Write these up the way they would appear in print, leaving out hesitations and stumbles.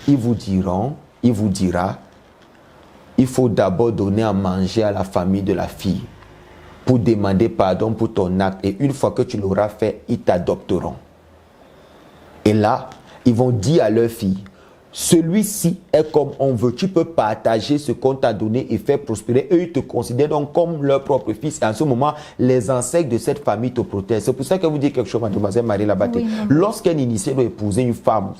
ils vous dira, il faut d'abord donner à manger à la famille de la fille pour demander pardon pour ton acte. Et une fois que tu l'auras fait, ils t'adopteront. Et là, ils vont dire à leur fille, celui-ci est comme on veut. Tu peux partager ce qu'on t'a donné et faire prospérer. Eux, ils te considèrent donc comme leur propre fils. Et en ce moment, les ancêtres de cette famille te protègent. C'est pour ça que vous dites quelque chose, mademoiselle Marie Labaté. Oui, lorsqu'un initié doit épouser une femme,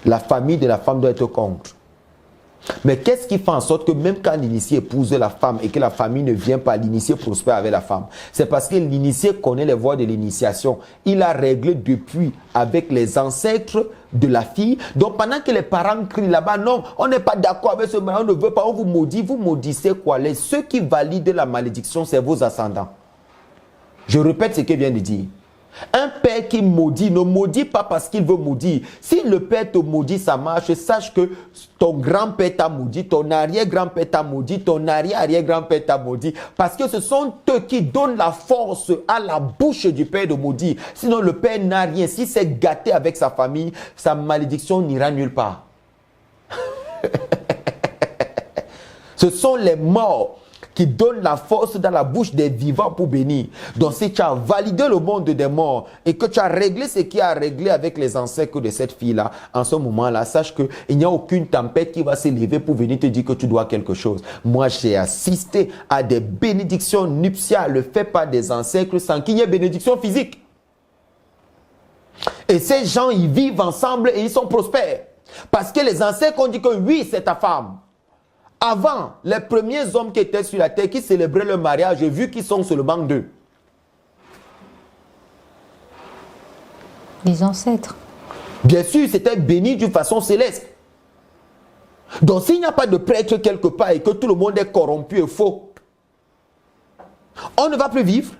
la famille de la femme doit être contre. Mais qu'est-ce qui fait en sorte que même quand l'initié épouse la femme et que la famille ne vient pas, l'initié prospère avec la femme? C'est parce que l'initié connaît les voies de l'initiation. Il a réglé depuis avec les ancêtres de la fille. Donc pendant que les parents crient là-bas, non, on n'est pas d'accord avec ce mariage, on ne veut pas, on vous maudit. Vous maudissez quoi? Ceux qui valident la malédiction, c'est vos ascendants. Je répète ce qu'il vient de dire. Un père qui maudit ne maudit pas parce qu'il veut maudire. Si le père te maudit, ça marche. Sache que ton grand-père t'a maudit, ton arrière-grand-père t'a maudit, ton arrière-arrière-grand-père t'a maudit. Parce que ce sont eux qui donnent la force à la bouche du père de maudire. Sinon, le père n'a rien. Si c'est gâté avec sa famille, sa malédiction n'ira nulle part. Ce sont les morts qui donne la force dans la bouche des vivants pour bénir. Donc si tu as validé le monde des morts et que tu as réglé ce qui a réglé avec les ancêtres de cette fille-là, en ce moment-là, sache qu'il n'y a aucune tempête qui va s'élever pour venir te dire que tu dois quelque chose. Moi, j'ai assisté à des bénédictions nuptiales faites par des ancêtres sans qu'il y ait bénédiction physique. Et ces gens, ils vivent ensemble et ils sont prospères. Parce que les ancêtres ont dit que oui, c'est ta femme. Avant, les premiers hommes qui étaient sur la terre, qui célébraient le mariage, j'ai vu qu'ils sont seulement deux. Les ancêtres. Bien sûr, c'était béni d'une façon céleste. Donc, s'il n'y a pas de prêtre quelque part et que tout le monde est corrompu et faux, on ne va plus vivre.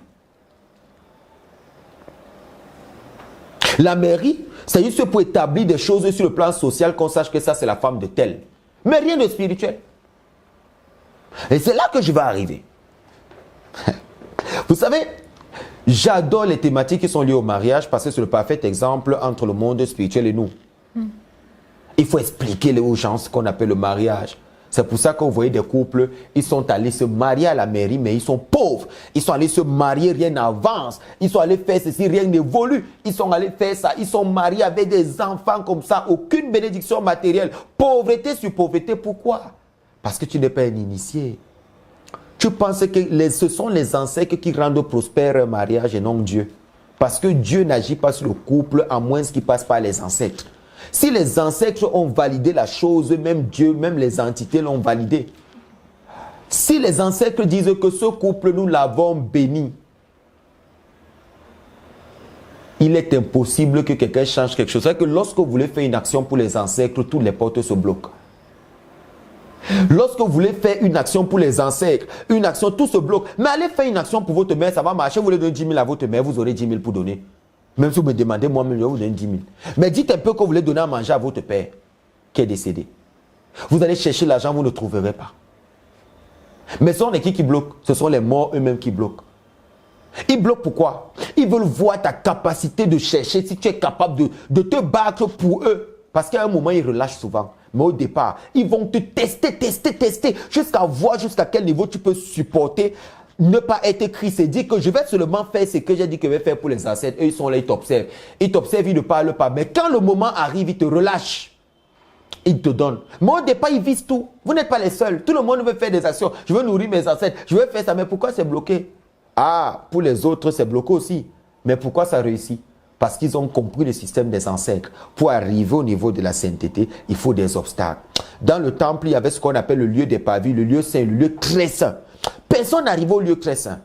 La mairie, c'est juste pour établir des choses sur le plan social, qu'on sache que ça, c'est la femme de tel. Mais rien de spirituel. Et c'est là que je vais arriver. Vous savez, j'adore les thématiques qui sont liées au mariage parce que c'est le parfait exemple entre le monde spirituel et nous. Il faut expliquer aux gens ce qu'on appelle le mariage. C'est pour ça qu'on voyait des couples, ils sont allés se marier à la mairie, mais ils sont pauvres. Ils sont allés se marier, rien n'avance. Ils sont allés faire ceci, rien n'évolue. Ils sont allés faire ça. Ils sont mariés avec des enfants comme ça, aucune bénédiction matérielle. Pauvreté sur pauvreté, pourquoi? Parce que tu n'es pas un initié. Tu penses que ce sont les ancêtres qui rendent prospère un mariage et non Dieu. Parce que Dieu n'agit pas sur le couple à moins qu'il passe par les ancêtres. Si les ancêtres ont validé la chose, même Dieu, même les entités l'ont validé. Si les ancêtres disent que ce couple, nous l'avons béni, il est impossible que quelqu'un change quelque chose. C'est que lorsque vous voulez faire une action pour les ancêtres, toutes les portes se bloquent. Lorsque vous voulez faire une action pour les ancêtres, une action, tout se bloque. Mais allez faire une action pour votre mère, ça va marcher. Vous voulez donner 10 000 à votre mère, vous aurez 10 000 pour donner. Même si vous me demandez, moi-même, je vais vous donner 10 000. Mais dites un peu que vous voulez donner à manger à votre père qui est décédé. Vous allez chercher l'argent, vous ne trouverez pas. Mais ce sont les qui bloquent? Ce sont les morts eux-mêmes qui bloquent. Ils bloquent pourquoi? Ils veulent voir ta capacité de chercher, si tu es capable de te battre pour eux. Parce qu'à un moment, ils relâchent souvent. Mais au départ, ils vont te tester, jusqu'à voir jusqu'à quel niveau tu peux supporter, ne pas être écrit. C'est dire que je vais seulement faire ce que j'ai dit que je vais faire pour les ancêtres. Eux, ils sont là, ils t'observent. Ils t'observent, ils ne parlent pas. Mais quand le moment arrive, ils te relâchent. Ils te donnent. Mais au départ, ils visent tout. Vous n'êtes pas les seuls. Tout le monde veut faire des actions. Je veux nourrir mes ancêtres. Je veux faire ça. Mais pourquoi c'est bloqué? Ah, pour les autres, c'est bloqué aussi. Mais pourquoi ça réussit? Parce qu'ils ont compris le système des ancêtres. Pour arriver au niveau de la sainteté, il faut des obstacles. Dans le temple, il y avait ce qu'on appelle le lieu des parvis, le lieu saint, le lieu très saint. Personne n'arrivait au lieu très saint.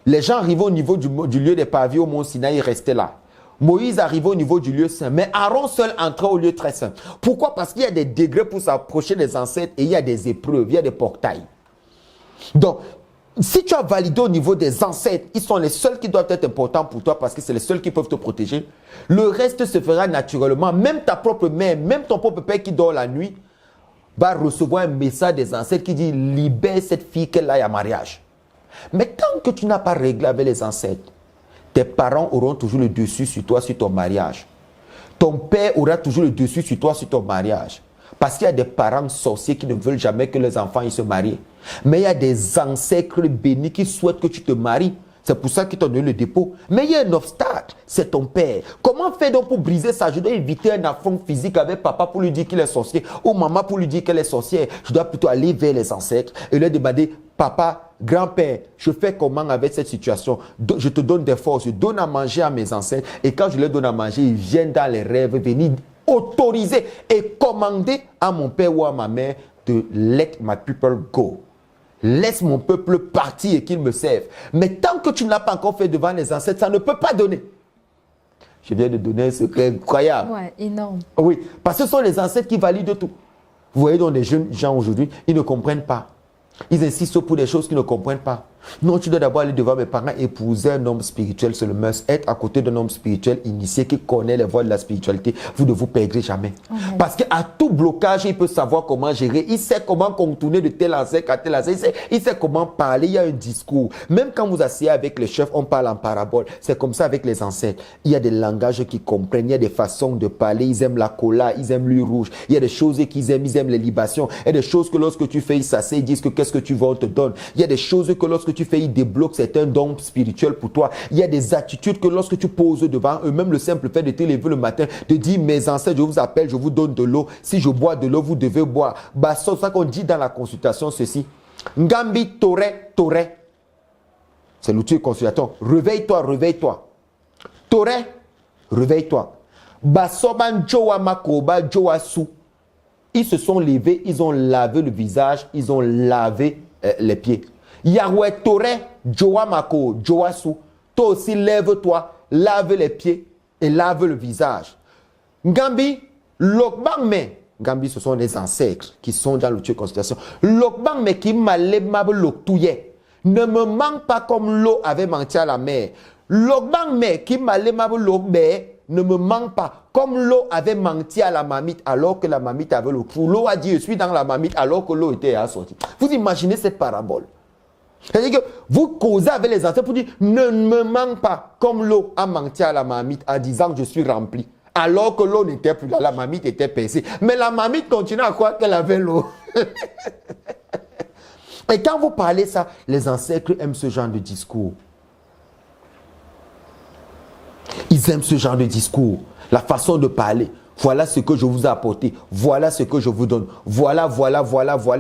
Les gens arrivaient au niveau du lieu des parvis au mont Sinaï, ils restaient là. Moïse arrivait au niveau du lieu saint, mais Aaron seul entrait au lieu très saint. Pourquoi? Parce qu'il y a des degrés pour s'approcher des ancêtres et il y a des épreuves, il y a des portails. Donc, si tu as validé au niveau des ancêtres, ils sont les seuls qui doivent être importants pour toi parce que c'est les seuls qui peuvent te protéger. Le reste se fera naturellement. Même ta propre mère, même ton propre père qui dort la nuit, va recevoir un message des ancêtres qui dit « Libère cette fille qu'elle aille à mariage ». Mais tant que tu n'as pas réglé avec les ancêtres, tes parents auront toujours le dessus sur toi, sur ton mariage. ton père aura toujours le dessus sur toi, sur ton mariage. Parce qu'il y a des parents sorciers qui ne veulent jamais que les enfants ils se marient. Mais il y a des ancêtres bénis qui souhaitent que tu te maries. C'est pour ça qu'ils t'ont donné le dépôt. Mais il y a un obstacle, c'est ton père. Comment faire donc pour briser ça? Je dois éviter un affront physique avec papa pour lui dire qu'il est sorcier ou maman pour lui dire qu'elle est sorcière. Je dois plutôt aller vers les ancêtres et leur demander, papa, grand-père, je fais comment avec cette situation? Je te donne des forces, je donne à manger à mes ancêtres et quand je leur donne à manger, ils viennent dans les rêves venir autoriser et commander à mon père ou à ma mère de let my people go. Laisse mon peuple partir et qu'il me serve. Mais tant que tu ne l'as pas encore fait devant les ancêtres, ça ne peut pas donner. Je viens de donner un secret incroyable. Ouais, énorme. Oui, parce que ce sont les ancêtres qui valident tout. Vous voyez donc les jeunes gens aujourd'hui, ils ne comprennent pas. Ils insistent pour des choses qu'ils ne comprennent pas. Non, tu dois d'abord aller devant mes parents, épouser un homme spirituel, c'est le must. Être à côté d'un homme spirituel initié qui connaît les voies de la spiritualité, vous ne vous perdrez jamais. Parce qu'à tout blocage, il peut savoir comment gérer. Il sait comment contourner de tel ancêtre à tel ancêtre. Il sait comment parler. Il y a un discours. Même quand vous asseyez avec les chefs, on parle en parabole. C'est comme ça avec les ancêtres. Il y a des langages qu'ils comprennent. Il y a des façons de parler. Ils aiment la cola, ils aiment l'huile rouge. Il y a des choses qu'ils aiment. Ils aiment les libations. Il y a des choses que lorsque tu fais, ils s'asseyent, ils disent que qu'est-ce que tu veux, on te donne. Il y a des choses que lorsque tu fais, ils débloquent, c'est un don spirituel pour toi. Il y a des attitudes que lorsque tu poses devant eux, même le simple fait de te lever le matin, de dire mes ancêtres, je vous appelle, je vous donne de l'eau. Si je bois de l'eau, vous devez boire. Bah, c'est ça qu'on dit dans la consultation, ceci. Ngambi tore, tore. C'est l'outil de consultation. Réveille-toi, réveille-toi. Tore, réveille-toi. Basoban jowa makoba jowa su. Ils se sont levés, ils ont lavé le visage, ils ont lavé les pieds. Yahweh Toré, Joa Mako, Joa Su. Toi aussi, lève-toi, lave les pieds et lave le visage. Ngambi, Lokbangme. Ngambi, ce sont les ancêtres qui sont dans l'outil de consultation. Lokbangme qui m'a loktouye. Ne me manque pas comme l'eau avait menti à la mer. Lokbangme qui m'a lokbe. Ne me manque pas comme l'eau avait menti à la marmite alors que la marmite avait le trou. L'eau a dit je suis dans la marmite alors que l'eau était assortie. Vous imaginez cette parabole? C'est-à-dire que vous causez avec les ancêtres pour dire ne me manque pas comme l'eau a menti à la marmite en disant que je suis rempli. Alors que l'eau n'était plus là, la marmite était percée. Mais la marmite continue à croire qu'elle avait l'eau. Et quand vous parlez ça, les ancêtres aiment ce genre de discours. Ils aiment ce genre de discours, la façon de parler. Voilà ce que je vous ai apporté. Voilà ce que je vous donne. Voilà.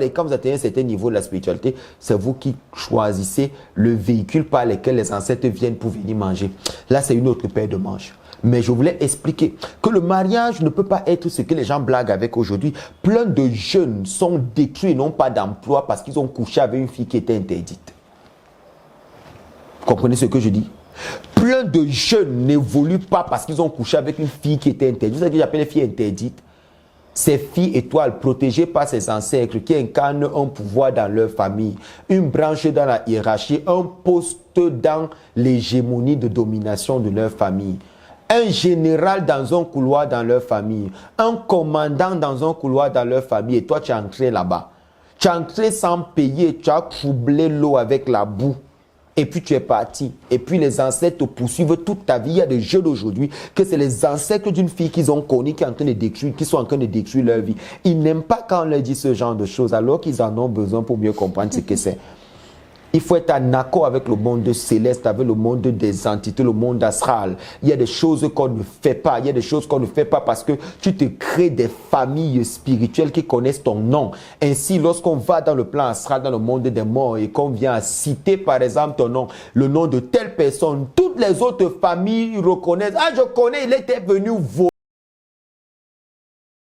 Et quand vous atteignez un certain niveau de la spiritualité, c'est vous qui choisissez le véhicule par lequel les ancêtres viennent pour venir manger. Là, c'est une autre paire de manches. Mais je voulais expliquer que le mariage ne peut pas être ce que les gens blaguent avec aujourd'hui. Plein de jeunes sont détruits et n'ont pas d'emploi parce qu'ils ont couché avec une fille qui était interdite. Vous comprenez ce que je dis? Plein de jeunes n'évoluent pas parce qu'ils ont couché avec une fille qui était interdite. Vous savez ce que j'appelle les filles interdites? Ces filles étoiles protégées par ces ancêtres qui incarnent un pouvoir dans leur famille, une branche dans la hiérarchie, un poste dans l'hégémonie de domination de leur famille. Un général dans un couloir dans leur famille, un commandant dans un couloir dans leur famille et toi tu es entré là-bas. Tu es entré sans payer, tu as troublé l'eau avec la boue. Et puis tu es parti. Et puis les ancêtres te poursuivent toute ta vie. Il y a des jeunes aujourd'hui que c'est les ancêtres d'une fille qu'ils ont connue qui, qui sont en train de détruire leur vie. Ils n'aiment pas quand on leur dit ce genre de choses alors qu'ils en ont besoin pour mieux comprendre ce que c'est. Il faut être en accord avec le monde céleste, avec le monde des entités, le monde astral. Il y a des choses qu'on ne fait pas. Il y a des choses qu'on ne fait pas parce que tu te crées des familles spirituelles qui connaissent ton nom. Ainsi, lorsqu'on va dans le plan astral, dans le monde des morts et qu'on vient citer par exemple ton nom, le nom de telle personne, toutes les autres familles reconnaissent. Ah, je connais, il était venu voler.